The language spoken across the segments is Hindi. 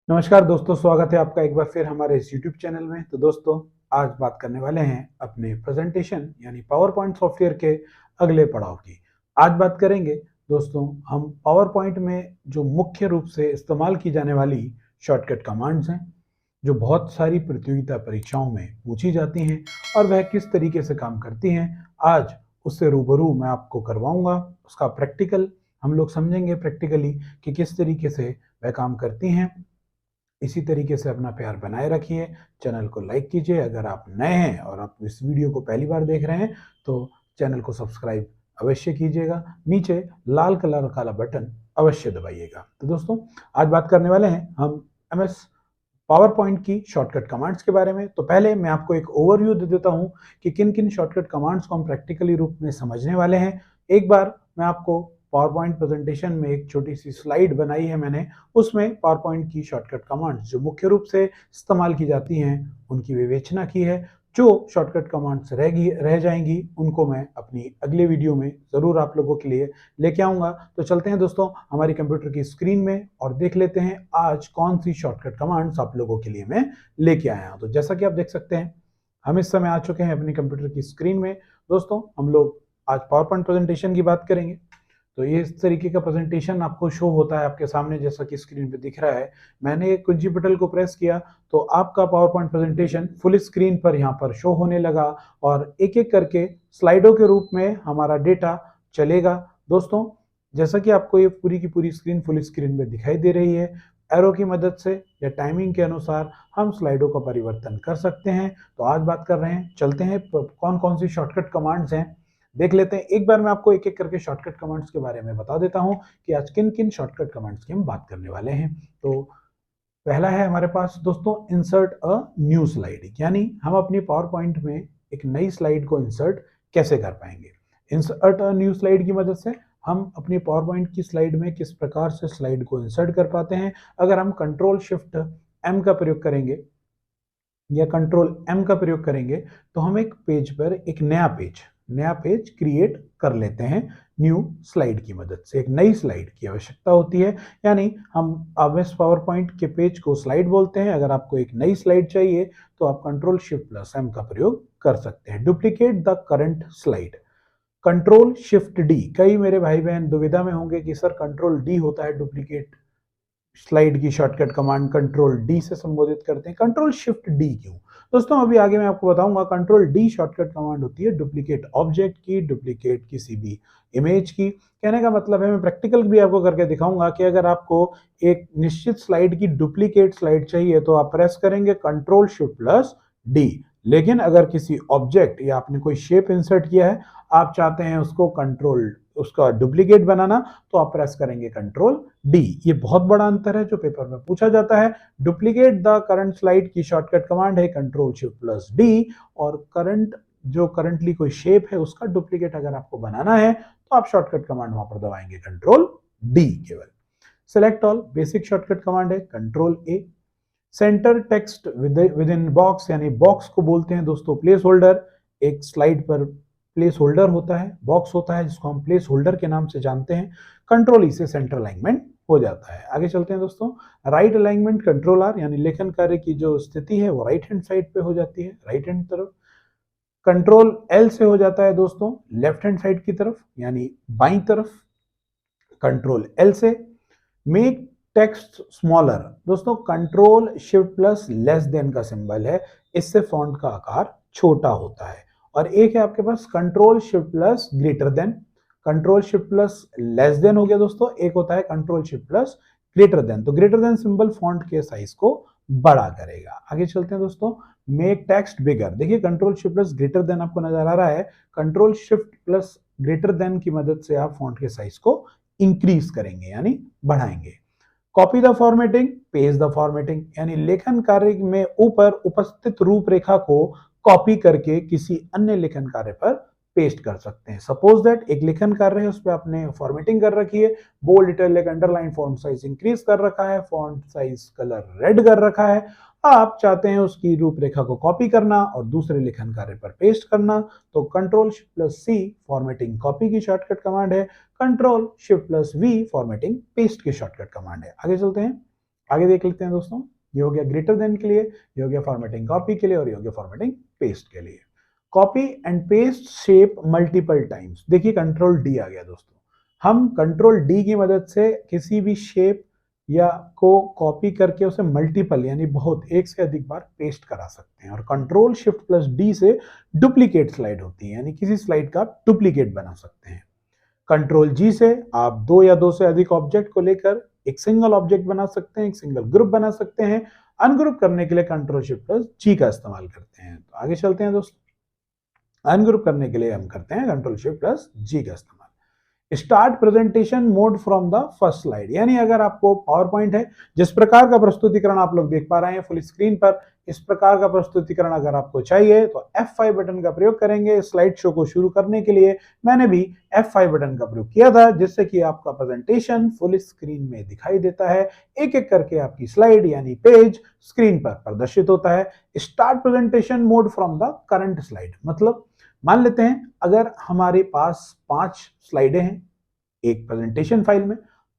नमस्कार दोस्तों, स्वागत है आपका एक बार फिर हमारे इस YouTube चैनल में। तो दोस्तों, आज बात करने वाले हैं अपने प्रेजेंटेशन यानी पावर पॉइंट सॉफ्टवेयर के अगले पड़ाव की। आज बात करेंगे दोस्तों हम पावर पॉइंट में जो मुख्य रूप से इस्तेमाल की जाने वाली शॉर्टकट कमांड्स हैं, जो बहुत सारी प्रतियोगिता परीक्षाओं में पूछी जाती हैं और वह किस तरीके से काम करती हैं। आज उससे रूबरू मैं आपको करवाऊंगा, उसका प्रैक्टिकल हम लोग समझेंगे प्रैक्टिकली कि किस तरीके से वह काम करती हैं। इसी तरीके से अपना प्यार बनाए रखिए, चैनल को लाइक कीजिए। अगर आप नए हैं और आप इस वीडियो को पहली बार देख रहे हैं तो चैनल को सब्सक्राइब अवश्य कीजिएगा। नीचे लाल कलर काला बटन अवश्य दबाइएगा। तो दोस्तों, आज बात करने वाले हैं हम एमएस पावर पॉइंट की शॉर्टकट कमांड्स के बारे में। तो पहले मैं आपको एक ओवरव्यू दे देता हूं कि किन किन शॉर्टकट कमांड्स को हम प्रैक्टिकली रूप में समझने वाले हैं। एक बार मैं आपको पावर पॉइंट प्रेजेंटेशन में एक छोटी सी स्लाइड बनाई है मैंने, उसमें पावर पॉइंट की शॉर्टकट कमांड्स जो मुख्य रूप से इस्तेमाल की जाती हैं उनकी विवेचना की है। जो शॉर्टकट कमांड्स रह जाएंगी उनको मैं अपनी अगले वीडियो में ज़रूर आप लोगों के लिए लेके आऊँगा। तो चलते हैं दोस्तों हमारी कंप्यूटर की स्क्रीन में और देख लेते हैं आज कौन सी शॉर्टकट कमांड्स आप लोगों के लिए मैं लेके आया हूँ। तो जैसा कि आप देख सकते हैं, हम इस समय आ चुके हैं अपनी कंप्यूटर की स्क्रीन में। दोस्तों, हम लोग आज पावर पॉइंट प्रेजेंटेशन की बात करेंगे। तो ये इस तरीके का प्रेजेंटेशन आपको शो होता है आपके सामने, जैसा कि स्क्रीन पे दिख रहा है। मैंने एक कुंजी बटन को प्रेस किया तो आपका power point presentation full screen पर यहाँ पर शो होने लगा और एक एक करके स्लाइडों के रूप में हमारा डेटा चलेगा। दोस्तों, जैसा कि आपको ये पूरी की पूरी स्क्रीन फुल स्क्रीन में दिखाई दे रही है, एरो की मदद से या टाइमिंग के अनुसार हम स्लाइडों का परिवर्तन कर सकते हैं। तो आज बात कर रहे हैं, चलते हैं कौन कौन सी शॉर्टकट कमांड्स हैं देख लेते हैं। एक बार मैं आपको एक एक करके शॉर्टकट कमांड्स के बारे में बता देता हूं कि आज किन किन शॉर्टकट कमांड्स की हम बात करने वाले हैं। तो पहला है हमारे पास दोस्तों इंसर्ट अ न्यू स्लाइड, यानी हम अपनी पावर पॉइंट में एक नई स्लाइड को इंसर्ट कैसे कर पाएंगे। इंसर्ट अ न्यू स्लाइड की मदद से हम अपनी पावर पॉइंट की स्लाइड में किस प्रकार से स्लाइड को इंसर्ट कर पाते हैं। अगर हम कंट्रोल शिफ्ट एम का प्रयोग करेंगे या कंट्रोल एम का प्रयोग करेंगे तो हम एक पेज पर एक नया पेज क्रिएट कर लेते हैं। न्यू स्लाइड की मदद से एक नई स्लाइड की आवश्यकता होती है, यानी हम एमएस पावर पॉइंट के पेज को स्लाइड बोलते हैं। अगर आपको एक नई स्लाइड चाहिए तो आप कंट्रोल शिफ्ट प्लस एम का प्रयोग कर सकते हैं। Duplicate the current slide, control shift D. कई मेरे भाई बहन दुविधा में होंगे कि सर कंट्रोल डी होता है डुप्लीकेट स्लाइड की शॉर्टकट कमांड कंट्रोल डी से संबोधित करते हैं, कंट्रोल शिफ्ट डी क्यों। दोस्तों, अभी आगे मैं आपको बताऊंगा। कंट्रोल डी शॉर्टकट कमांड होती है डुप्लीकेट ऑब्जेक्ट की, डुप्लीकेट किसी भी इमेज की। कहने का मतलब है, मैं प्रैक्टिकल भी आपको करके दिखाऊंगा कि अगर आपको एक निश्चित स्लाइड की डुप्लीकेट स्लाइड चाहिए तो आप प्रेस करेंगे कंट्रोल शिफ्ट प्लस डी। लेकिन अगर किसी ऑब्जेक्ट या आपने कोई शेप इंसर्ट किया है, आप चाहते हैं उसका डुप्लीकेट बनाना, तो आप प्रेस करेंगे कंट्रोल डी। ये बहुत बड़ा अंतर है जो पेपर में पूछा जाता है। डुप्लीकेट द करंट स्लाइड की शॉर्टकट कमांड है कंट्रोल शिफ्ट प्लस डी, और करंटली कोई शेप है उसका डुप्लीकेट अगर आपको बनाना है तो आप शॉर्टकट कमांड वहां पर दबाएंगे कंट्रोल डी केवल। Select all basic shortcut command है control A. Centre text within box, यानी बॉक्स को बोलते हैं दोस्तों प्लेस होल्डर। एक स्लाइड पर प्लेस होल्डर होता है, बॉक्स होता है जिसको हम प्लेस होल्डर के नाम से जानते हैं। कंट्रोल ई से सेंटर अलाइनमेंट हो जाता है। आगे चलते हैं दोस्तों। राइट अलाइनमेंट कंट्रोल आर, यानी लेखन कार्य की जो स्थिति है वो राइट हैंड साइड पे हो जाती है, राइट हैंड तरफ। कंट्रोल एल से हो जाता है दोस्तों लेफ्ट हैंड साइड की तरफ, यानी बाई तरफ। कंट्रोल एल से मेक टेक्स्ट स्मॉलर, दोस्तों control shift plus less then का सिंबल है, इससे फॉन्ट का आकार छोटा होता है। और एक है आपके पास control shift plus greater than. Control shift plus less than हो गया दोस्तों, एक होता है control shift plus greater than. तो ग्रेटर देन सिंबल फॉन्ट के साइज को बड़ा करेगा। आगे चलते हैं दोस्तों। मेक टेक्स्ट बिगर, देखिए control shift plus greater then आपको नजर आ रहा है। Control shift plus greater then की मदद से आप फॉन्ट के साइज को इंक्रीज करेंगे यानी बढ़ाएंगे। Copy the formatting, paste the formatting, यानी लेखन कार्य में ऊपर उपस्थित रूपरेखा को कॉपी करके किसी अन्य लेखन कार्य पर पेस्ट कर सकते हैं। सपोज दैट एक लेखन कार्य है, उस पर आपने फॉर्मेटिंग कर रखी है, bold, italic, underline, font size increase कर रखा है, फॉन्ट साइज कलर रेड कर रखा है। आप चाहते हैं उसकी रूपरेखा को कॉपी करना और दूसरे लेखन कार्य पर पेस्ट करना, तो control shift plus C formatting copy की शॉर्टकट कमांड है। Control shift plus V formatting paste की शॉर्टकट कमांड है। आगे चलते हैं। आगे देख लेते हैं दोस्तों, ये हो गया ग्रेटर देन के लिए, ये हो गया फॉर्मेटिंग कॉपी के लिए और ये हो गया फॉर्मेटिंग पेस्ट के लिए। Copy and paste shape multiple times, देखिए कंट्रोल डी आ गया दोस्तों। हम कंट्रोल डी की मदद से किसी भी शेप या को कॉपी करके उसे मल्टीपल यानी बहुत एक से अधिक बार पेस्ट करा सकते हैं। और कंट्रोल शिफ्ट प्लस डी से डुप्लीकेट स्लाइड होती है, यानी किसी स्लाइड का डुप्लीकेट बना सकते हैं। कंट्रोल जी से आप दो या दो से अधिक ऑब्जेक्ट को लेकर एक सिंगल ऑब्जेक्ट बना सकते हैं, एक सिंगल ग्रुप बना सकते हैं। अनग्रुप करने के लिए कंट्रोल शिफ्ट प्लस जी का इस्तेमाल करते हैं। तो आगे चलते हैं दोस्तों, अनग्रुप करने के लिए हम करते हैं कंट्रोल शिफ्ट प्लस जी का इस्तेमाल। Start presentation mode from the first slide, यानी अगर आपको पावर पॉइंट है, जिस प्रकार का प्रस्तुतिकरण आप लोग देख पा रहे हैं फुल स्क्रीन पर, इस प्रकार का प्रस्तुतिकरण अगर आपको चाहिए तो F5 बटन का प्रयोग करेंगे स्लाइड शो को शुरू करने के लिए। मैंने भी F5 बटन का प्रयोग किया था, जिससे कि आपका प्रेजेंटेशन फुल स्क्रीन में दिखाई देता है। एक एक करके आपकी स्लाइड यानी पेज स्क्रीन पर प्रदर्शित होता है। Start presentation mode from the current slide, मतलब मान लेते हैं अगर हमारे पास 5 स्लाइडें हैं एक प्रेजेंटेशन फाइल में,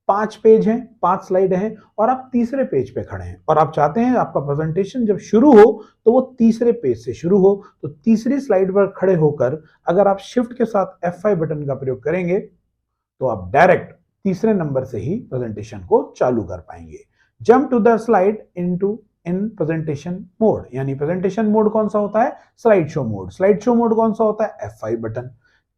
5 पेज हैं, 5 स्लाइडें हैं और आप तीसरे पेज पे खड़े हैं और आप चाहते हैं आपका प्रेजेंटेशन जब शुरू हो तो वो तीसरे पेज से शुरू हो, तो तीसरी स्लाइड पर खड़े होकर अगर आप शिफ्ट के साथ F5 बटन का प्रयोग करेंगे तो आप डायरेक्ट तीसरे नंबर से ही प्रेजेंटेशन को चालू कर पाएंगे। Jump to the slide in presentation mode, यानी प्रेजेंटेशन मोड कौन सा होता है, slide show mode. Slide show mode कौन सा होता है, F5 बटन।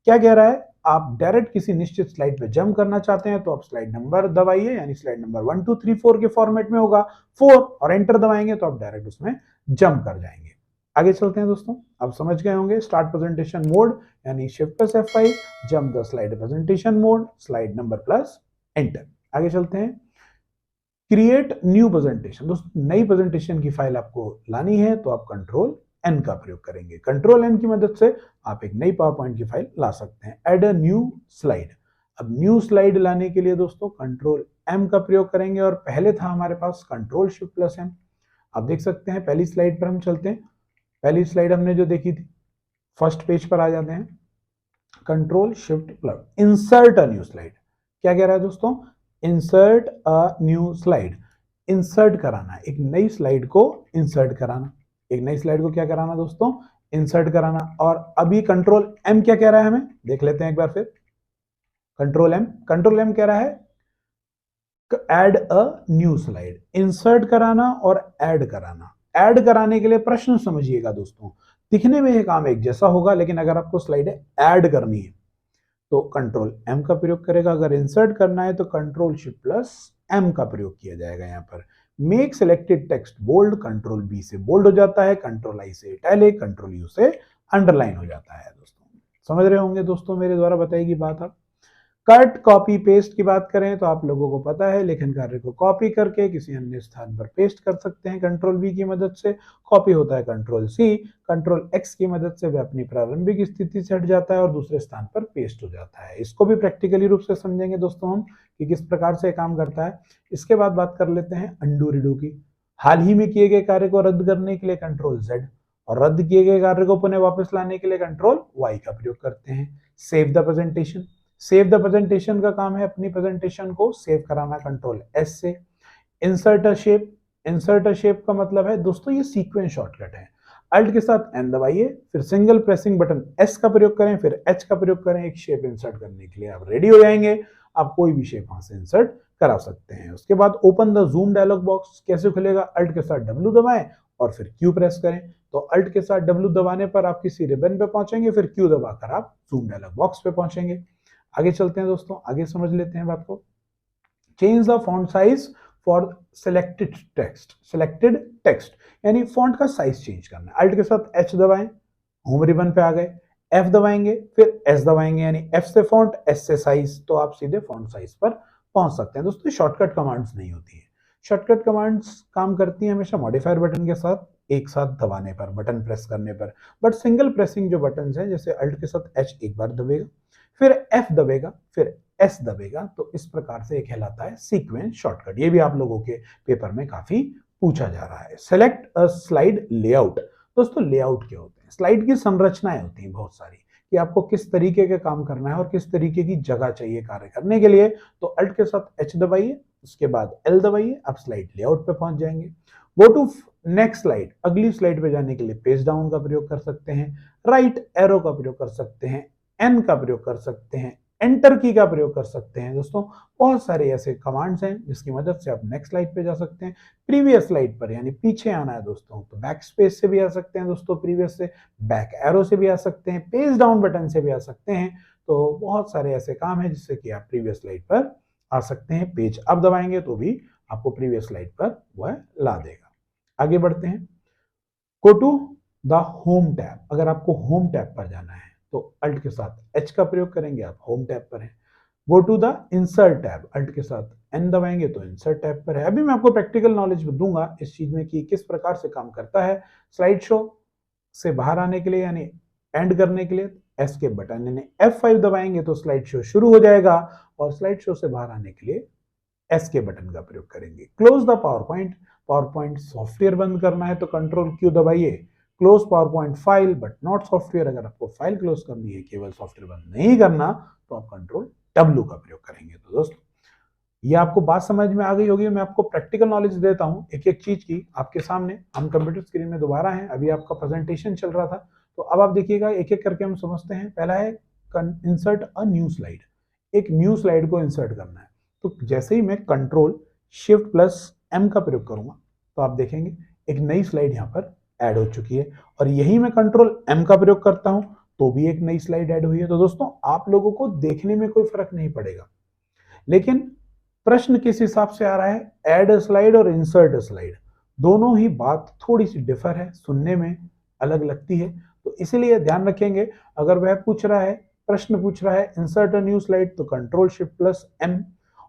क्या कह रहा है, आप डायरेक्ट किसी निश्चित स्लाइड पे जंप करना चाहते हैं तो आप स्लाइड नंबर दबाइए, यानी स्लाइड नंबर 1 2 3 4 के फॉर्मेट में होगा 4 और एंटर दबाएंगे तो आप डायरेक्ट उसमें जंप कर जाएंगे। आगे चलते हैं दोस्तों, आप समझ गए होंगे स्टार्ट प्रेजेंटेशन मोड यानी shift plus F5, jump the slide presentation mode, slide number plus enter. आगे चलते हैं, क्रिएट न्यू प्रेजेंटेशन। दोस्तों नई प्रेजेंटेशन की फाइल आपको लानी है तो आप कंट्रोल एन का प्रयोग करेंगे। कंट्रोल एन की मदद से आप एक नई पावर पॉइंट की फाइल ला सकते हैं। एड अ न्यू स्लाइड, अब न्यू स्लाइड लाने के लिए दोस्तों कंट्रोल एम का प्रयोग करेंगे और पहले था हमारे पास कंट्रोल शिफ्ट प्लस एम। आप देख सकते हैं पहली स्लाइड पर हम चलते हैं, पहली स्लाइड हमने जो देखी थी फर्स्ट पेज पर आ जाते हैं, control shift plus insert a new slide. क्या कह रहा है दोस्तों, insert a new slide, insert कराना, एक नई स्लाइड को इंसर्ट कराना। एक नई स्लाइड को क्या कराना दोस्तों, इंसर्ट कराना। और अभी कंट्रोल एम क्या कह रहा है हमें, देख लेते हैं एक बार फिर। कंट्रोल एम कह रहा है add a new slide, insert कराना और ऐड कराना। ऐड कराने के लिए प्रश्न समझिएगा दोस्तों, दिखने में ये काम एक जैसा होगा, लेकिन अगर आपको स्लाइड ऐड करनी है तो कंट्रोल एम का प्रयोग करेगा, अगर इंसर्ट करना है तो कंट्रोल शिफ्ट प्लस एम का प्रयोग किया जाएगा। यहाँ पर make selected text bold, control B से बोल्ड हो जाता है, कंट्रोल आई से इटैलिक, कंट्रोल यू से अंडरलाइन हो जाता है। दोस्तों समझ रहे होंगे दोस्तों मेरे द्वारा बताई गई बात। आप कट कॉपी पेस्ट की बात करें तो आप लोगों को पता है लेखन कार्य को कॉपी करके किसी अन्य स्थान पर पेस्ट कर सकते हैं कंट्रोल वी की मदद से। कॉपी होता है कंट्रोल सी, कंट्रोल एक्स की मदद से वह अपनी प्रारंभिक स्थिति से हट जाता है और दूसरे स्थान पर पेस्ट हो जाता है। इसको भी प्रैक्टिकली रूप से समझेंगे दोस्तों हम कि किस प्रकार से काम करता है। इसके बाद बात कर लेते हैं अंडू रिडू की। हाल ही में किए गए कार्य को रद्द करने के लिए कंट्रोल जेड और रद्द किए गए कार्य को पुनः वापस लाने के लिए कंट्रोल वाई का प्रयोग करते हैं। Save the presentation, save the presentation का काम है अपनी प्रेजेंटेशन को सेव कराना कंट्रोल एस से। Insert a shape, insert a shape का मतलब है दोस्तों ये सीक्वेंस शॉर्टकट है। अल्ट के साथ एन दबाइए, फिर सिंगल प्रेसिंग बटन एस का प्रयोग करें, फिर एच का प्रयोग करें, एक शेप इंसर्ट करने के लिए आप रेडी हो जाएंगे। आप कोई भी शेप वहां से इंसर्ट करा सकते हैं। उसके बाद open the zoom dialog box कैसे खुलेगा, अल्ट के साथ डब्ल्यू दबाएं और फिर क्यू प्रेस करें। तो अल्ट के साथ डब्ल्यू दबाने पर आप किसी रिबन पे पहुंचेंगे, फिर क्यू दबाकर आप जूम डायलॉग बॉक्स पे पहुंचेंगे। आगे चलते हैं दोस्तों, आगे समझ लेते हैं बात को। Change the font size for selected text, यानी फॉन्ट का साइज चेंज करना है। अल्ट के साथ एच दबाएं, होम रिबन पे आ गए, एफ दबाएंगे, फिर एस दबाएंगे, यानी एफ से फॉन्ट, एस से साइज, तो आप सीधे फॉन्ट साइज पर पहुंच सकते हैं। दोस्तों शॉर्टकट कमांड्स नहीं होती है, शॉर्टकट कमांड्स काम करती है हमेशा मॉडिफायर बटन के साथ एक साथ दबाने पर, बटन प्रेस करने पर। बट सिंगल प्रेसिंग जो बटन है, जैसे अल्ट के साथ एच एक बार दबेगा, फिर एफ दबेगा, फिर एस दबेगा, तो इस प्रकार से एक कहलाता है सीक्वेंस शॉर्टकट। ये भी आप लोगों के पेपर में काफी पूछा जा रहा है। सेलेक्ट अ स्लाइड लेआउट, दोस्तों लेआउट क्या होते हैं, स्लाइड की संरचनाएं होती हैं बहुत सारी कि आपको किस तरीके के काम करना है और किस तरीके की जगह चाहिए कार्य करने के लिए। तो अल्ट के साथ एच दबाइए, उसके बाद L दबाइए, आप स्लाइड लेआउट पे पहुंच जाएंगे। गो टू नेक्स्ट स्लाइड, अगली स्लाइड पे जाने के लिए पेज डाउन का प्रयोग कर सकते हैं, राइट एरो का प्रयोग कर सकते हैं, N का प्रयोग कर सकते हैं, एंटर की का प्रयोग कर सकते हैं। दोस्तों बहुत सारे ऐसे कमांड्स हैं जिसकी मदद से आप नेक्स्ट स्लाइड पे जा सकते हैं। प्रीवियस स्लाइड पर यानी पीछे आना है दोस्तों तो बैक स्पेस से भी आ सकते हैं दोस्तों, प्रीवियस से, बैक एरो से भी आ सकते हैं, पेज डाउन बटन से भी आ सकते हैं। तो बहुत सारे ऐसे काम हैं जिससे कि आप प्रीवियस स्लाइड पर आ सकते हैं। पेज अप दबाएंगे तो भी आपको प्रीवियस स्लाइड पर वह ला देगा। आगे बढ़ते हैं। Go to the home tab, अगर आपको होम टैब पर जाना है तो अल्ट के साथ H का प्रयोग करेंगे, आप होम टैब पर हैं। Go to the insert tab, alt के साथ N दबाएंगे तो इंसर्ट टैब पर है। अभी मैं आपको प्रैक्टिकल नॉलेज दूंगा इस चीज में कि किस प्रकार से काम करता है। स्लाइड शो से बाहर आने के लिए यानी एंड करने के लिए एस के बटन यानी F5 दबाएंगे तो स्लाइड शो शुरू हो जाएगा, और स्लाइड शो से बाहर आने के लिए एस के बटन का प्रयोग करेंगे। Close the power point, power point software बंद करना है तो कंट्रोल क्यू दबाइए। Close power point file but not software, अगर आपको फाइल क्लोज करनी है केवल सॉफ्टवेयर बंद नहीं करना तो आप कंट्रोल W का प्रयोग करेंगे। तो दोस्तों ये आपको बात समझ में आ गई होगी। मैं आपको प्रैक्टिकल नॉलेज देता हूं एक एक चीज की आपके सामने। हम कंप्यूटर स्क्रीन में दोबारा हैं, अभी आपका प्रेजेंटेशन चल रहा था तो अब आप देखिएगा एक एक करके हम समझते हैं। पहला है इंसर्ट अ न्यू स्लाइड, एक न्यू स्लाइड को इंसर्ट करना है। तो जैसे ही मैं कंट्रोल शिफ्ट प्लस M का प्रयोग करूंगा तो आप देखेंगे एक नई स्लाइड यहाँ पर ऐड हो चुकी है, और यही मैं कंट्रोल M का प्रयोग करता हूं तो भी एक नई स्लाइड ऐड हुई है। तो दोस्तों आप लोगों को देखने में कोई फर्क नहीं पड़ेगा, लेकिन प्रश्न किस हिसाब से आ रहा है, ऐड अ स्लाइड और इंसर्ट अ स्लाइड, दोनों ही बात थोड़ी सी डिफर है, सुनने में अलग लगती है। तो इसीलिए ध्यान रखेंगे, अगर वह पूछ रहा है, प्रश्न पूछ रहा है इंसर्ट अ न्यू स्लाइड तो कंट्रोल शिफ्ट प्लस M,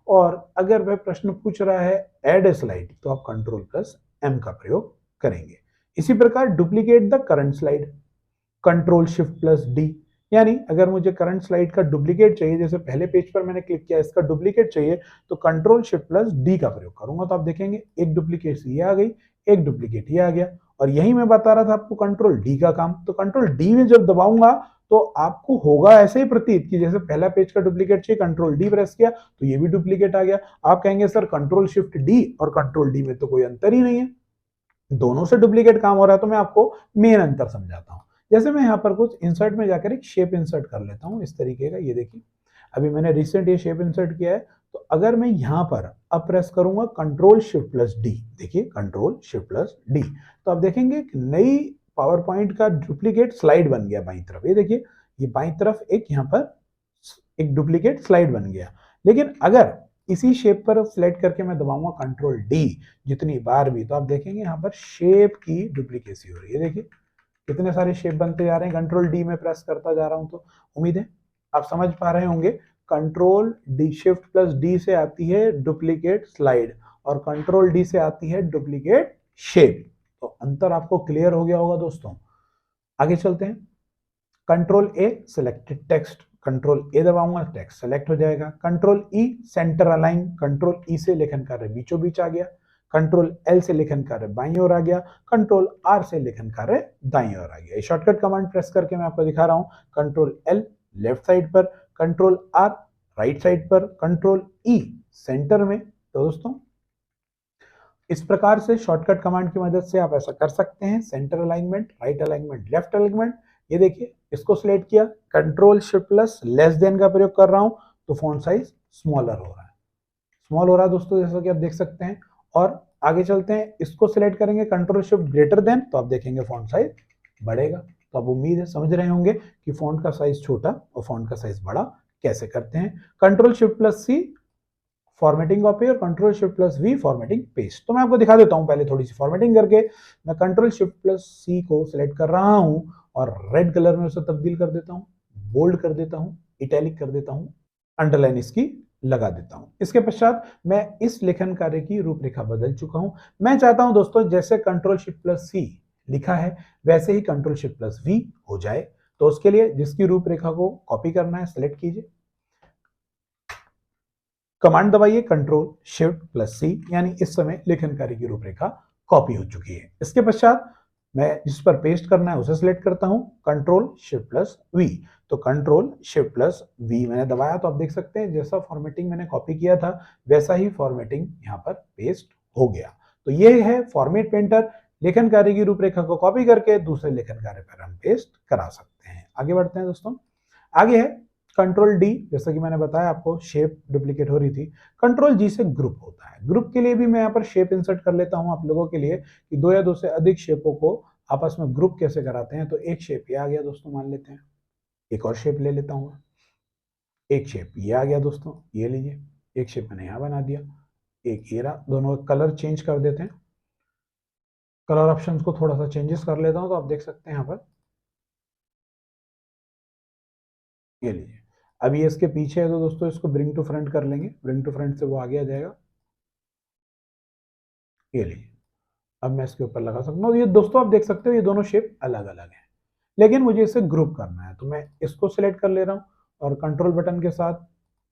और अगर वह प्रश्न पूछ रहा है ऐड ए स्लाइड तो आप कंट्रोल प्लस M का प्रयोग करेंगे। इसी प्रकार duplicate the current slide, control shift plus D, यानी अगर मुझे करंट स्लाइड का डुप्लीकेट चाहिए, जैसे पहले पेज पर मैंने क्लिक किया, इसका डुप्लीकेट चाहिए तो कंट्रोल शिफ्ट प्लस D का प्रयोग करूंगा तो आप देखेंगे एक डुप्लीकेट ये आ गई, एक डुप्लीकेट ये आ गया। और यही मैं बता रहा था आपको कंट्रोल D का काम, तो कंट्रोल D में जब दबाऊंगा तो आपको होगा ऐसे ही प्रतीत कि जैसे पहला पेज का डुप्लीकेट चाहिए, कंट्रोल D प्रेस किया तो ये भी डुप्लीकेट आ गया। आप कहेंगे सर कंट्रोल शिफ्ट D और कंट्रोल D में तो कोई अंतर ही नहीं है, दोनों से डुप्लीकेट काम हो रहा है। तो मैं आपको मेन अंतर समझाता हूं। जैसे मैं यहाँ पर कुछ इंसर्ट में जाकर एक शेप इंसर्ट कर लेता हूं इस तरीके का, ये देखिए अभी मैंने रिसेंट ये शेप इंसर्ट किया है। तो अगर मैं यहाँ पर अब प्रेस करूंगा कंट्रोल शिफ्ट प्लस D, देखिए कंट्रोल शिफ्ट प्लस D, तो आप देखेंगे एक नई पावर पॉइंट का डुप्लीकेट स्लाइड बन गया बाईं तरफ। ये देखिए ये बाईं तरफ एक यहाँ पर एक डुप्लीकेट स्लाइड बन गया। लेकिन अगर इसी शेप पर सिलेक्ट करके मैं दबाऊंगा कंट्रोल D जितनी बार भी, तो आप देखेंगे यहाँ पर शेप की डुप्लीकेसी हो रही है। देखिए कितने सारे शेप बनते जा रहे हैं, कंट्रोल D में प्रेस करता जा रहा हूं। तो उम्मीद है आप समझ पा रहे होंगे, control D shift plus D से आती है डुप्लीकेट स्लाइड और कंट्रोल D से आती है डुप्लीकेट शेप। तो अंतर आपको क्लियर हो गया होगा दोस्तों। आगे चलते हैं। Control A selected text, control A दबाऊंगा टेक्स्ट सेलेक्ट हो जाएगा। Control E centre align, control E से लेखन कार्य बीचों बीच आ गया। कंट्रोल L से लेखन कार्य बाईं ओर आ गया। कंट्रोल R से लेखन कार्य दाईं ओर आ गया। ये शॉर्टकट कमांड प्रेस करके मैं आपको दिखा रहा हूं। कंट्रोल L लेफ्ट साइड पर, कंट्रोल R राइट साइड पर, कंट्रोल E सेंटर में। तो दोस्तों इस प्रकार से शॉर्टकट कमांड की मदद से आप ऐसा कर सकते हैं, centre alignment, right alignment, left alignment. ये देखिए इसको सिलेक्ट किया, control shift plus less then का प्रयोग कर रहा हूं तो फॉन्ट साइज स्मॉलर हो रहा है, स्मॉल हो रहा है दोस्तों, जैसा कि आप देख सकते हैं। और आगे चलते हैं, इसको सिलेक्ट करेंगे कंट्रोल शिफ्ट ग्रेटर देन तो आप देखेंगे फॉन्ट साइज बढ़ेगा। तो अब उम्मीद है समझ रहे होंगे कि फॉन्ट का साइज छोटा और फॉन्ट का साइज बड़ा कैसे करते हैं। Control shift plus C formatting copy और control shift plus V formatting paste. तो मैं आपको दिखा देता हूं पहले थोड़ी सी फॉर्मेटिंग करके। मैं कंट्रोल शिफ्ट प्लस C को सिलेक्ट कर रहा हूं और रेड कलर में उसे तब्दील कर देता हूं, बोल्ड कर देता हूं, इटैलिक कर देता हूं, अंडरलाइन इसकी लगा देता हूं। इसके पश्चात मैं इस लेखन कार्य की रूपरेखा बदल चुका हूं। मैं चाहता हूं दोस्तों जैसे कंट्रोल शिफ्ट प्लस C लिखा है वैसे ही कंट्रोल शिफ्ट प्लस V हो जाए। तो उसके लिए जिसकी रूपरेखा को कॉपी करना है सिलेक्ट कीजिए, कमांड दबाइए कंट्रोल शिफ्ट प्लस C, यानी इस समय लेखन कार्य की रूपरेखा कॉपी हो चुकी है। इसके पश्चात मैं जिस पर पेस्ट करना है उसे सिलेक्ट करता हूं, कंट्रोल शिफ्ट प्लस वी। तो कंट्रोल शिफ्ट प्लस वी मैंने दबाया तो आप देख सकते हैं जैसा फॉर्मेटिंग मैंने कॉपी किया था वैसा ही फॉर्मेटिंग यहाँ पर पेस्ट हो गया। तो ये है फॉर्मेट पेंटर, लेखन कार्य की रूपरेखा को कॉपी करके दूसरे लेखन कार्य पर हम पेस्ट करा सकते हैं। आगे बढ़ते हैं दोस्तों। आगे है कंट्रोल डी, जैसा कि मैंने बताया आपको शेप डुप्लीकेट हो रही थी। कंट्रोल जी से ग्रुप होता है। ग्रुप के लिए भी मैं यहाँ पर शेप इंसर्ट कर लेता हूं आप लोगों के लिए कि दो या दो से अधिक शेपों को आपस में ग्रुप कैसे कराते हैं। तो एक शेप ये आ गया दोस्तों, मान लेते हैं। एक और शेप ले लेता हूँ, एक शेप ये आ गया दोस्तों, ये लीजिए। एक शेप मैंने यहाँ बना दिया, एक ये रहा। दोनों कलर चेंज कर देते हैं, कलर ऑप्शंस को थोड़ा सा चेंजेस कर लेता हूँ तो आप देख सकते हैं यहाँ पर, ये लीजिए। अभी इसके पीछे है तो दोस्तों इसको ब्रिंग टू फ्रंट कर लेंगे, ब्रिंग टू फ्रंट से वो आगे आ जाएगा, ये लीजिए। अब मैं इसके ऊपर लगा सकता हूँ। ये दोस्तों आप देख सकते हो ये दोनों शेप अलग अलग हैं, लेकिन मुझे इसे ग्रुप करना है तो मैं इसको सिलेक्ट कर ले रहा हूँ और कंट्रोल बटन के साथ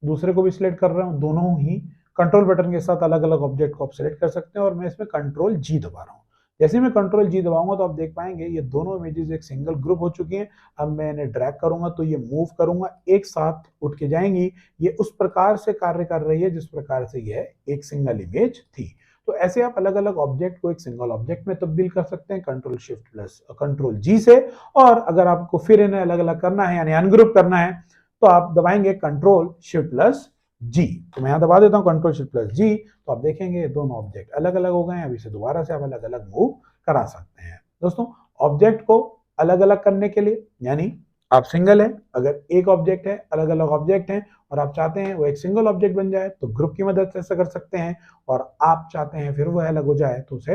दूसरे को भी सिलेक्ट कर रहा हूँ। दोनों ही कंट्रोल बटन के साथ अलग अलग ऑब्जेक्ट को आप सिलेक्ट कर सकते हैं और मैं इसमें कंट्रोल जी दबा रहा हूँ। जैसे मैं कंट्रोल जी दबाऊंगा तो आप देख पाएंगे ये दोनों इमेजेस एक सिंगल ग्रुप हो चुकी हैं। अब मैं इन्हें ड्रैग करूंगा तो ये मूव करूंगा, एक साथ उठ के जाएंगी। ये उस प्रकार से कार्य कर रही है जिस प्रकार से यह एक सिंगल इमेज थी। तो ऐसे आप अलग अलग ऑब्जेक्ट को एक सिंगल ऑब्जेक्ट में तब्दील कर सकते हैं कंट्रोल शिफ्ट प्लस कंट्रोल जी से। और अगर आपको फिर इन्हें अलग अलग करना है यानी अनग्रुप करना है तो आप दबाएंगे कंट्रोल शिफ्ट प्लस जी। तो मैं यहां दबा देता हूं कंट्रोल शिफ्ट प्लस जी, तो आप देखेंगे दोनों ऑब्जेक्ट अलग अलग हो गए हैं। अभी से दोबारा से आप अलग अलग मूव करा सकते हैं। दोस्तों ऑब्जेक्ट को अलग अलग करने के लिए, यानी आप सिंगल है, अगर एक ऑब्जेक्ट है, अलग अलग ऑब्जेक्ट हैं और आप चाहते हैं वो एक सिंगल ऑब्जेक्ट बन जाए तो ग्रुप की मदद से ऐसा कर सकते हैं। और आप चाहते हैं फिर वो अलग हो जाए तो उसे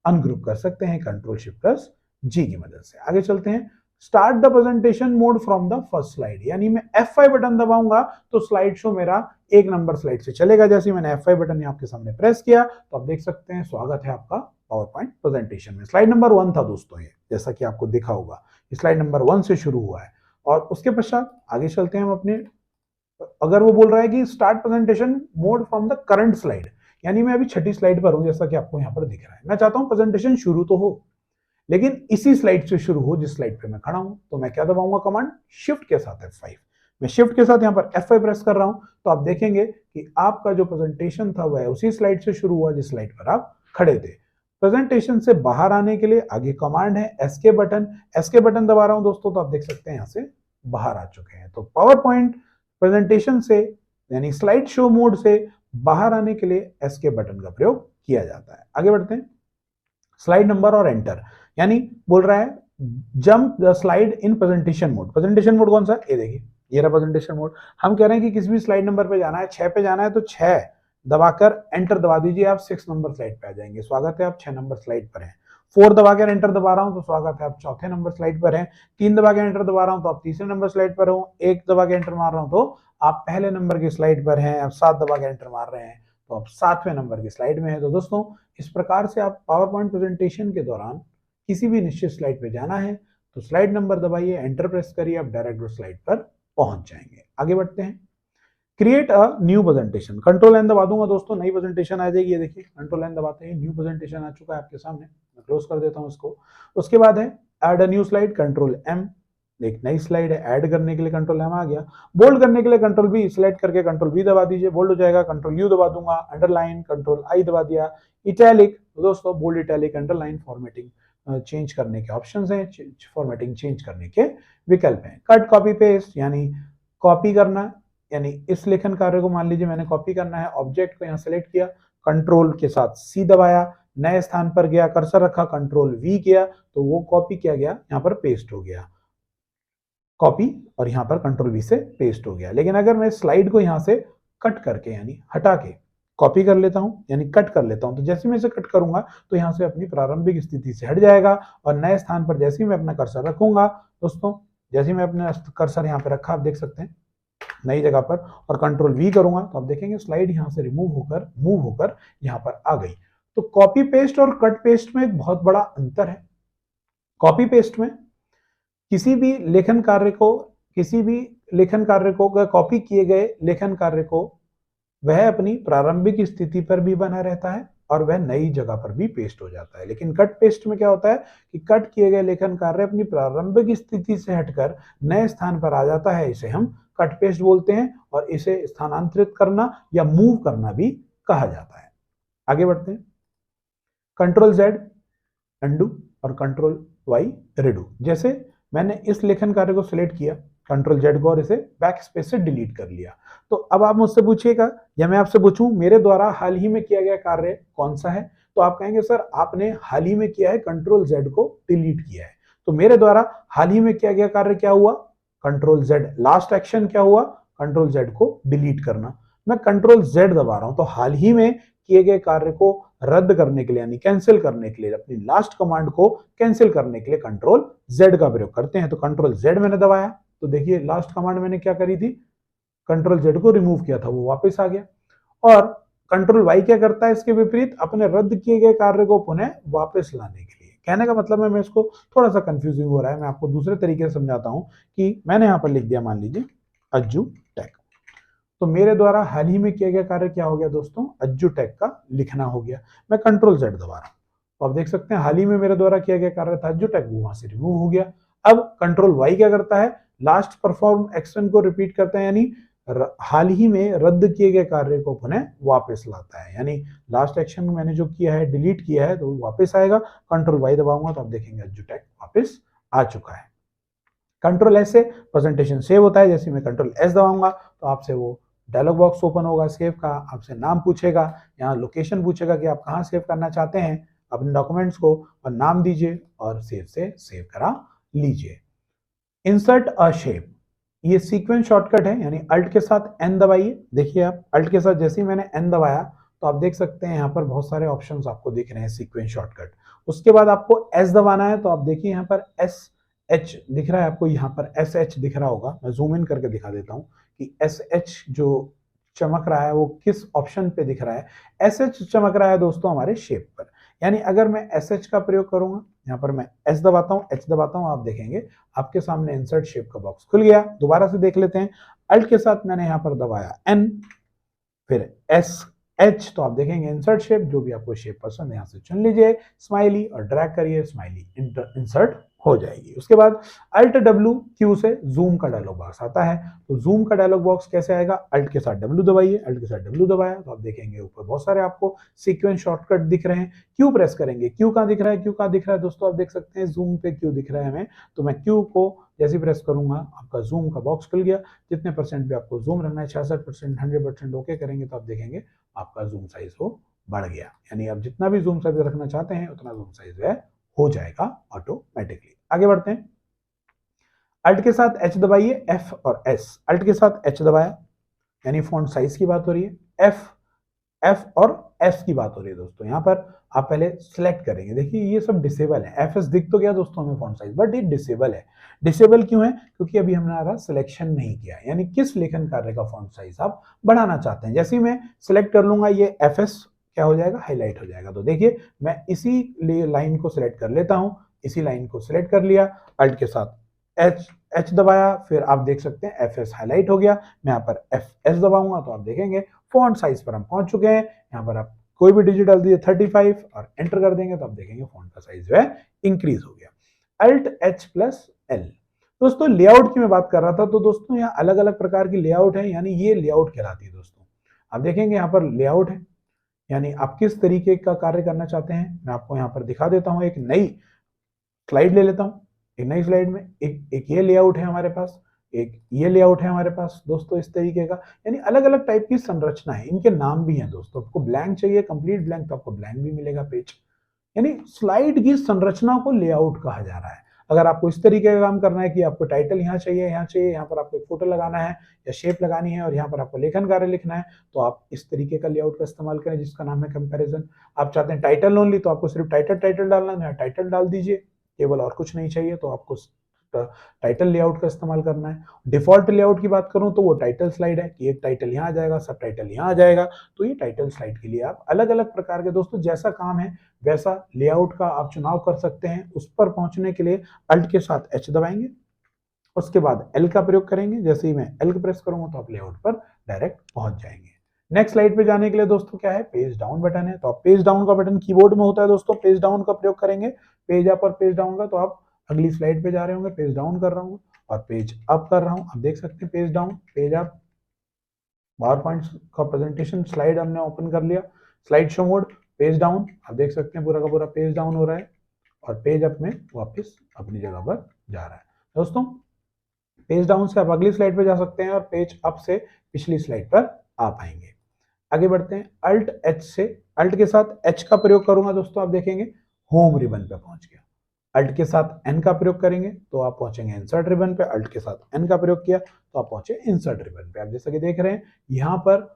अनग्रुप कर सकते हैं कंट्रोल शिफ्ट प्लस जी की मदद से। आगे चलते हैं। Start the presentation mode from the first slide, यानी मैं F5 बटन दबाऊंगा तो स्लाइड शो मेरा एक नंबर स्लाइड से चलेगा। जैसे मैंने F5 बटन आपके सामने प्रेस किया तो आप देख सकते हैं स्वागत है आपका पावर पॉइंट प्रेजेंटेशन में। स्लाइड नंबर 1 था दोस्तों ये, जैसा कि आपको दिखा होगा स्लाइड नंबर 1 से शुरू हुआ है। और उसके पश्चात आगे चलते हैं हम अपने, अगर वो बोल रहा है कि start presentation mode from the current slide, यानी मैं अभी छठी स्लाइड पर हूं जैसा कि आपको यहाँ पर दिख रहा है। मैं चाहता हूं प्रेजेंटेशन शुरू तो हो लेकिन इसी स्लाइड से शुरू हो जिस स्लाइड पे मैं खड़ा हूं। तो मैं क्या दबाऊंगा, कमांड शिफ्ट के साथ F5। मैं शिफ्ट के साथ यहाँ पर F5 प्रेस कर रहा हूं तो आप देखेंगे कि आपका जो प्रेजेंटेशन था वह उसी स्लाइड से शुरू हुआ जिस स्लाइड पर आप खड़े थे। प्रेजेंटेशन से बाहर आने के लिए आगे कमांड है एस्के बटन। एस्के बटन दबा रहा हूं दोस्तों तो आप देख सकते हैं यहाँ से बाहर आ चुके हैं। तो पावर पॉइंट प्रेजेंटेशन से यानी स्लाइड शो मोड से बाहर आने के लिए एस्के बटन का प्रयोग किया जाता है। आगे बढ़ते हैं। स्लाइड नंबर और एंटर, यानी बोल रहा है jump the slide in presentation mode. Presentation mode कौन सा, ये देखिए ये रहा प्रेजेंटेशन मोड। हम कह रहे हैं कि किसी भी स्लाइड नंबर पे जाना है, 6 पे जाना है तो 6 दबाकर एंटर दबा दीजिए, आप 6 नंबर स्लाइड पे आ जाएंगे। स्वागत है आप 6 नंबर स्लाइड पर हैं। 4 दबाकर एंटर दबा रहा हूं तो स्वागत है आप चौथे नंबर स्लाइड पर हैं। 3 दबा के एंटर दबा रहा हूं तो आप तीसरे नंबर स्लाइड पर हो। 1 दबा के एंटर मार रहा हूं तो आप पहले नंबर की स्लाइड पर हैं। आप 7 दबा के एंटर मार रहे हैं तो आप 7वें नंबर की स्लाइड में है। तो दोस्तों इस प्रकार से आप पावर पॉइंट प्रेजेंटेशन के दौरान किसी भी निश्चित स्लाइड पे जाना है तो स्लाइड नंबर दबाइए, एंटर प्रेस करिए, आप डायरेक्ट उस स्लाइड पर पहुंच जाएंगे। आगे बढ़ते हैं। Create a new presentation, control N दबा दूंगा दोस्तों, नई प्रेजेंटेशन आ जाएगी। ये देखिए कंट्रोल एन दबाते ही न्यू प्रेजेंटेशन आ चुका है आपके सामने। मैं क्लोज कर देता हूं इसको। उसके बाद है add a new slide, control M. एक नई स्लाइड है, ऐड करने के लिए कंट्रोल एम आ गया। बोल्ड करने के लिए कंट्रोल बी, सिलेक्ट करके कंट्रोल बी दबा दीजिए, बोल्ड हो जाएगा। कंट्रोल यू दबा दूंगा, अंडरलाइन कंट्रोल आई दबा दिया। इटैलिक दोस्तों, bold italic underline formatting change करने के ऑप्शंस हैं, फॉर्मेटिंग चेंज करने के विकल्प हैं। कट कॉपी पेस्ट यानी कॉपी करना, यानी इस लेखन कार्य को मान लीजिए मैंने कॉपी करना है, ऑब्जेक्ट को यहाँ सेलेक्ट किया, कंट्रोल के साथ सी दबाया, नए स्थान पर गया, कर्सर रखा, कंट्रोल वी किया तो वो कॉपी किया गया, यहाँ पर पेस्ट हो गया कॉपी, और यहाँ पर कंट्रोल वी से पेस्ट हो गया। लेकिन अगर मैं स्लाइड को यहाँ से कट करके यानी हटा के कॉपी कर लेता हूँ यानी कट कर लेता हूँ तो जैसे मैं इसे कट करूंगा तो यहाँ से अपनी प्रारंभिक स्थिति से हट जाएगा और नए स्थान पर जैसे ही मैं अपना कर्सर रखूंगा दोस्तों, जैसे ही मैं अपना कर्सर यहाँ पे रखा आप देख सकते हैं नई जगह पर, और कंट्रोल वी करूंगा तो आप देखेंगे स्लाइड यहाँ से मूव होकर यहाँ पर आ गई। तो कॉपी पेस्ट और कट पेस्ट में एक बहुत बड़ा अंतर है। कॉपी पेस्ट में किसी भी लेखन कार्य को कॉपी किए गए लेखन कार्य को वह अपनी प्रारंभिक स्थिति पर भी बना रहता है और वह नई जगह पर भी पेस्ट हो जाता है। लेकिन कट पेस्ट में क्या होता है कि कट किए गए लेखन कार्य अपनी प्रारंभिक स्थिति से हटकर नए स्थान पर आ जाता है, इसे हम कट पेस्ट बोलते हैं, और इसे स्थानांतरित करना या मूव करना भी कहा जाता है। आगे बढ़ते हैं। कंट्रोल जेड अंडू और कंट्रोल वाई रिडू। जैसे मैंने इस लेखन कार्य को सिलेक्ट किया, कंट्रोल जेड को, और इसे बैक स्पेस से डिलीट कर लिया। तो अब आप मुझसे पूछिएगा या मैं आपसे पूछूं मेरे द्वारा हाल ही में किया गया कार्य कौन सा है, तो आप कहेंगे सर आपने हाल ही में किया है कंट्रोल जेड को डिलीट किया है। तो मेरे द्वारा हाल ही में किया गया कार्य क्या हुआ, कंट्रोल जेड। लास्ट एक्शन क्या हुआ, कंट्रोल जेड को डिलीट करना। मैं कंट्रोल जेड दबा रहा हूं, तो हाल ही में किए गए कार्य को रद्द करने के लिए यानी कैंसिल करने के लिए, अपनी लास्ट कमांड को कैंसिल करने के लिए कंट्रोल जेड का प्रयोग करते हैं। तो कंट्रोल जेड मैंने दबाया, तो देखिए लास्ट कमांड मैंने क्या करी थी, कंट्रोल जेड को रिमूव किया था, वो वापस आ गया। और कंट्रोल वाई क्या करता है इसके विपरीत, अपने रद्द किए गए कार्य को पुनः वापस लाने के लिए। कहने का मतलब है, मैं इसको थोड़ा सा कंफ्यूजिंग हो रहा है, मैं आपको दूसरे तरीके से समझाता हूं कि मैंने यहां पर लिख दिया, मान लीजिए अज्जू टैग। तो मेरे द्वारा हाल ही में किया गया कार्य क्या हो गया दोस्तों, अज्जू टैग का लिखना हो गया। मैं कंट्रोल जेड दबा रहा हूं, तो आप देख सकते हैं हाल ही में मेरे द्वारा किया गया कार्य था अज्जू टैग, वो वहां से रिमूव हो गया। अब कंट्रोल वाई क्या करता है, लास्ट परफॉर्म एक्शन को रिपीट करता है, यानी हाल ही में रद्द किए गए कार्य को पुनः वापस लाता है। यानी लास्ट एक्शन मैंने जो किया है, डिलीट किया है, तो वो वापस आएगा। कंट्रोल वाई दबाऊंगा तो आप देखेंगे अज्जू टैग वापस आ चुका है। कंट्रोल एस से प्रेजेंटेशन सेव होता है। जैसे मैं कंट्रोल एस दबाऊंगा तो आपसे वो डायलॉग बॉक्स ओपन होगा सेव का, आपसे नाम पूछेगा, यहाँ लोकेशन पूछेगा कि आप कहाँ सेव करना चाहते हैं अपने डॉक्यूमेंट्स को, और नाम दीजिए और सेव से सेव करा लीजिए। इंसर्ट अ शेप, ये सीक्वेंस शॉर्टकट है, यानी अल्ट के साथ एन दबाइए। देखिए आप अल्ट के साथ जैसे ही मैंने एन दबाया तो आप देख सकते हैं यहाँ पर बहुत सारे ऑप्शंस आपको दिख रहे हैं सीक्वेंस शॉर्टकट। उसके बाद आपको एस दबाना है, तो आप देखिए यहाँ पर एस एच दिख रहा है आपको, यहाँ पर एस एच दिख रहा होगा। मैं जूम इन करके दिखा देता हूँ कि एस एच जो चमक रहा है वो किस ऑप्शन पे दिख रहा है। एस एच चमक रहा है दोस्तों हमारे शेप पर। यानी अगर मैं एस एच का प्रयोग करूंगा, यहाँ पर मैं एस दबाता हूँ, एच दबाता हूँ, आप देखेंगे आपके सामने इंसर्ट शेप का बॉक्स खुल गया। दोबारा से देख लेते हैं, अल्ट के साथ मैंने यहाँ पर दबाया एन, फिर एस एच, तो आप देखेंगे इंसर्ट शेप, जो भी आपको शेप पसंद है यहाँ से चुन लीजिए, स्माइली, और ड्रैग करिए, स्माइली इंसर्ट हो जाएगी। उसके बाद अल्ट डब्ल्यू क्यू से जूम का डायलॉग बॉक्स आता है। तो जूम का डायलॉग बॉक्स कैसे आएगा, अल्ट के साथ डब्ल्यू दबाइए, अल्ट के साथ डब्ल्यू दबाया तो आप देखेंगे ऊपर बहुत सारे आपको सीक्वेंस शॉर्टकट दिख रहे हैं। क्यू प्रेस करेंगे, क्यू कहाँ दिख रहा है, क्यू कहाँ दिख रहा है दोस्तों, आप देख सकते हैं जूम पे क्यू दिख रहा है हमें। तो मैं क्यू को जैसे प्रेस करूंगा आपका जूम का बॉक्स खुल गया। जितने परसेंट भी आपको जूम रखना है, 66%, 100% ओके करेंगे तो आप देखेंगे आपका जूम साइज वो बढ़ गया। यानी आप जितना भी जूम साइज रखना चाहते हैं उतना जूम साइज वह हो जाएगा ऑटोमेटिकली। आगे बढ़ते हैं, अल्ट के साथ एच दबाइए, एफ और एस। अल्ट के साथ एच दबाया यानी फॉन्ट साइज की बात हो रही है, एफ और एस की बात हो रही है दोस्तों। यहाँ पर आप पहले सिलेक्ट करेंगे, देखिए ये सब डिसेबल है। एफ एस दिख तो गया दोस्तों हमें फॉन्ट साइज, बट ये डिसेबल है। डिसेबल क्यों है, क्योंकि अभी हमने सिलेक्शन नहीं किया, यानी किस लेखन कार्य का फॉन्ट साइज आप बढ़ाना चाहते हैं। जैसे ही मैं सिलेक्ट कर लूंगा ये एफ एस क्या हो जाएगा, हाईलाइट हो जाएगा। तो देखिए मैं इसी लाइन को सिलेक्ट कर लेता हूं, इसी लाइन को सिलेक्ट कर लिया, अल्ट के साथ एच दबाया, फिर आप देख सकते हैं एफ एस हाईलाइट हो गया। मैं यहाँ पर एफ एस दबाऊंगा तो आप देखेंगे फॉन्ट साइज पर हम पहुंच चुके हैं। यहाँ पर आप कोई भी डिजिट डाल दीजिए 35 और एंटर कर देंगे तो आप देखेंगे फॉन्ट का साइज जो है इंक्रीज हो गया। Alt H plus L. दोस्तों लेआउट की मैं बात कर रहा था, तो दोस्तों यहाँ अलग अलग प्रकार की लेआउट है, यानी ये लेआउट कहलाती है दोस्तों। आप देखेंगे यहाँ पर लेआउट है, यानी आप किस तरीके का कार्य करना चाहते हैं। मैं आपको यहाँ पर दिखा देता हूँ, एक नई स्लाइड ले लेता हूँ। एक नई स्लाइड में एक ये लेआउट है हमारे पास, एक ये लेआउट है हमारे पास दोस्तों, इस तरीके का। यानी अलग अलग टाइप की संरचना है, इनके नाम भी हैं दोस्तों। आपको ब्लैंक चाहिए, कंप्लीट ब्लैंक, तो आपको ब्लैंक भी मिलेगा पेज। यानी स्लाइड की संरचना को लेआउट कहा जा रहा है। अगर आपको इस तरीके का काम करना है कि आपको टाइटल यहाँ चाहिए, यहाँ चाहिए, यहाँ पर आपको एक फोटो लगाना है या शेप लगानी है, और यहाँ पर आपको लेखन कार्य लिखना है, तो आप इस तरीके का लेआउट का इस्तेमाल करें जिसका नाम है कंपैरिजन। आप चाहते हैं टाइटल ओनली, तो आपको सिर्फ टाइटल डालना है, टाइटल डाल दीजिए, केवल और कुछ नहीं चाहिए, तो आपको टाइटल लेआउट का इस्तेमाल करना है। डिफॉल्ट लेआउट की बात करूं तो वो टाइटल स्लाइड है कि एक टाइटल यहाँ आ जाएगा, सब टाइटल यहाँ आ जाएगा। तो ये टाइटल स्लाइड के लिए आप अलग अलग प्रकार के दोस्तों जैसा काम है वैसा लेआउट का आप चुनाव कर सकते हैं। उस पर पहुंचने के लिए अल्ट के साथ एच दबाएंगे, उसके बाद एल का प्रयोग करेंगे। जैसे ही मैं एल प्रेस करूंगा तो आप लेआउट पर डायरेक्ट पहुंच जाएंगे। नेक्स्ट स्लाइड पे जाने के लिए दोस्तों क्या है, पेज डाउन बटन है। तो आप पेज डाउन का बटन कीबोर्ड में होता है दोस्तों, पेज डाउन का प्रयोग करेंगे, पेज अप और पेज डाउन का। तो आप अगली स्लाइड पे जा रहे होंगे, पेज डाउन कर रहा हूँ और पेज अप कर रहा हूँ। आप देख सकते हैं page down, page up, power point का प्रेजेंटेशन स्लाइड हमने ओपन कर लिया, slide show mode, page down. आप देख सकते हैं पूरा का पूरा पेज डाउन हो रहा है और पेज अप में वापस अपनी जगह पर जा रहा है। दोस्तों पेज डाउन से आप अगली स्लाइड पे जा सकते हैं और पेज अप से पिछली स्लाइड पर आ पाएंगे। आगे बढ़ते हैं, अल्ट एच से, अल्ट के साथ एच का प्रयोग करूंगा दोस्तों, आप देखेंगे होम रिबन पे पहुंच गया। अल्ट के साथ एन का प्रयोग करेंगे तो आप पहुंचेंगे इंसर्ट रिबन पे। अल्ट के साथ एन का प्रयोग किया तो आप पहुंचे इंसर्ट रिबन पे। आप जैसा कि देख रहे हैं यहाँ पर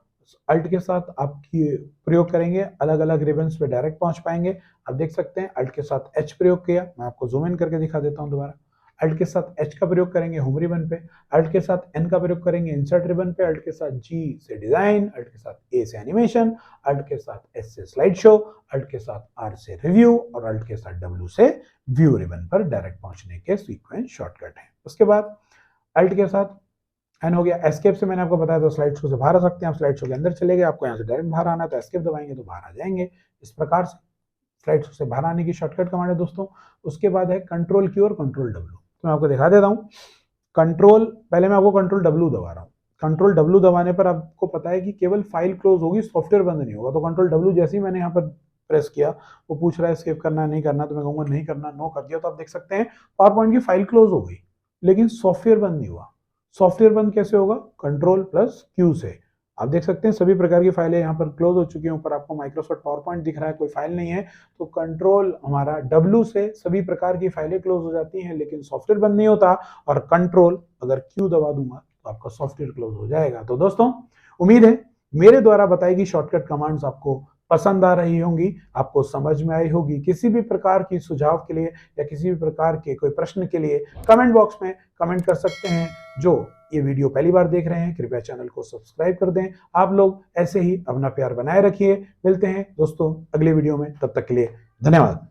अल्ट के साथ आपकी प्रयोग करेंगे, अलग अलग रिबन्स पे डायरेक्ट पहुंच पाएंगे। आप देख सकते हैं अल्ट के साथ एच प्रयोग किया, मैं आपको जूम इन करके दिखा देता हूं दोबारा। अल्ट के साथ एच का प्रयोग करेंगे होम रिबन पे, अल्ट के साथ एन का प्रयोग करेंगे इंसर्ट रिबन पे, अल्ट के साथ जी से डिजाइन, अल्ट के साथ ए से एनिमेशन, अल्ट के साथ एस से स्लाइड शो, अल्ट के साथ आर से रिव्यू और अल्ट के साथ डब्ल्यू से व्यू रिबन पर डायरेक्ट पहुंचने के सीक्वेंस शॉर्टकट है। उसके बाद अल्ट के साथ एन हो गया। एस्केप से मैंने आपको बताया था स्लाइड शो से बाहर आ सकते हैं, आप स्लाइड शो के अंदर चले गए, आपको यहाँ से डायरेक्ट बाहर आना है तो एस्केप दबाएंगे तो बाहर आ जाएंगे। इस प्रकार से स्लाइड शो से बाहर आने की शॉर्टकट कमांड है दोस्तों। उसके बाद है कंट्रोल क्यू और कंट्रोल डब्ल्यू, तो मैं आपको दिखा देता हूँ। कंट्रोल, पहले मैं आपको कंट्रोल डब्ल्यू दबा रहा हूँ। कंट्रोल डब्ल्यू दबाने पर आपको पता है कि केवल फाइल क्लोज होगी, सॉफ्टवेयर बंद नहीं होगा। तो कंट्रोल डब्ल्यू जैसे ही मैंने यहाँ पर प्रेस किया, वो पूछ रहा है एस्केप करना है नहीं करना, तो मैं कहूँगा नहीं करना, नो कर दिया। तो आप देख सकते हैं पावर पॉइंट की फाइल क्लोज हो गई लेकिन सॉफ्टवेयर बंद नहीं हुआ। सॉफ्टवेयर बंद कैसे होगा, कंट्रोल प्लस क्यू से। आप देख सकते हैं सभी प्रकार की फाइलें यहाँ पर क्लोज हो चुकी हैं। ऊपर आपको माइक्रोसॉफ्ट पावर पॉइंट दिख रहा है, कोई फाइल नहीं है, तो कंट्रोल हमारा डब्ल्यू से सभी प्रकार की फाइलें क्लोज हो जाती हैं लेकिन सॉफ्टवेयर बंद नहीं होता। और कंट्रोल अगर क्यू दबा दूंगा तो आपका सॉफ्टवेयर क्लोज हो जाएगा। तो दोस्तों उम्मीद है मेरे द्वारा बताई गई शॉर्टकट कमांड्स आपको पसंद आ रही होंगी, आपको समझ में आई होगी। किसी भी प्रकार की सुझाव के लिए या किसी भी प्रकार के कोई प्रश्न के लिए कमेंट बॉक्स में कमेंट कर सकते हैं। जो ये वीडियो पहली बार देख रहे हैं कृपया चैनल को सब्सक्राइब कर दें। आप लोग ऐसे ही अपना प्यार बनाए रखिए। मिलते हैं दोस्तों अगले वीडियो में, तब तक के लिए धन्यवाद।